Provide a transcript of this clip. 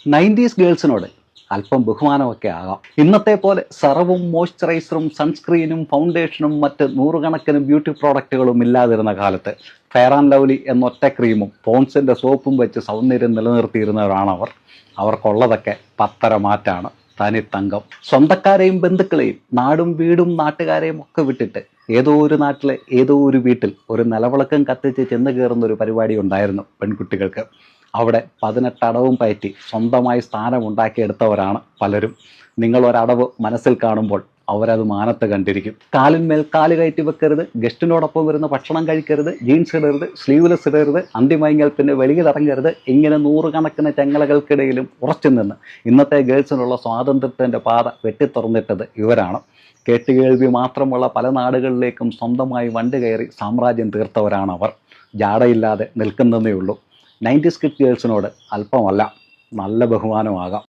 Nineties ഗേൾസിനോട് അല്പം ബഹുമാനമൊക്കെ ആകാം. ഇന്നത്തെ പോലെ സെറവും മോയ്സ്ചറൈസറും സൺസ്ക്രീനും ഫൗണ്ടേഷനും മറ്റ് നൂറുകണക്കിന് ബ്യൂട്ടി പ്രോഡക്റ്റുകളും ഇല്ലാതിരുന്ന കാലത്ത് ഫെയർ ആൻഡ് ലവ്ലി എന്നൊറ്റ ക്രീമും പോൺസിൻ്റെ സോപ്പും വെച്ച് സൗന്ദര്യം നിലനിർത്തിയിരുന്നവരാണവർ. അവർക്കുള്ളതൊക്കെ പത്തര മാറ്റാണ്, തനിത്തങ്കം. സ്വന്തക്കാരെയും ബന്ധുക്കളെയും നാടും വീടും നാട്ടുകാരെയും ഒക്കെ വിട്ടിട്ട് ഏതോ ഒരു നാട്ടിലെ ഏതോ ഒരു വീട്ടിൽ ഒരു നിലവിളക്കം കത്തിച്ച് ചെന്ന് കയറുന്ന ഒരു പരിപാടി ഉണ്ടായിരുന്നു പെൺകുട്ടികൾക്ക്. അവിടെ 18 അടവും പയറ്റി സ്വന്തമായി സ്ഥാനമുണ്ടാക്കിയെടുത്തവരാണ് പലരും. നിങ്ങളൊരടവ് മനസ്സിൽ കാണുമ്പോൾ അവരത് മാനത്ത് കണ്ടിരിക്കും. കാലിന്മേൽ കാല് കയറ്റി വെക്കരുത്, ഗസ്റ്റിനോടൊപ്പം വരുന്ന ഭക്ഷണം കഴിക്കരുത്, ജീൻസ് ഇടരുത്, സ്ലീവ്ലെസ് ഇടരുത്, അന്തിമയങ്ങൽ പിന്നെ വെളിയിലിറങ്ങരുത്, ഇങ്ങനെ നൂറുകണക്കിന് ചങ്ങലകൾക്കിടയിലും ഉറച്ചു നിന്ന് ഇന്നത്തെ ഗേൾസിനുള്ള സ്വാതന്ത്ര്യത്തിൻ്റെ പാത വെട്ടിത്തുറന്നിട്ടത് ഇവരാണ്. കേട്ടുകേൾവി മാത്രമുള്ള പല നാടുകളിലേക്കും സ്വന്തമായി വണ്ടി കയറി സാമ്രാജ്യം തീർത്തവരാണവർ. ജാടയില്ലാതെ നിൽക്കുന്നതേ ഉള്ളൂ. 90s കിഡ് ഗേൾസിനോട് അല്പമല്ല, നല്ല ബഹുമാനമാകാം.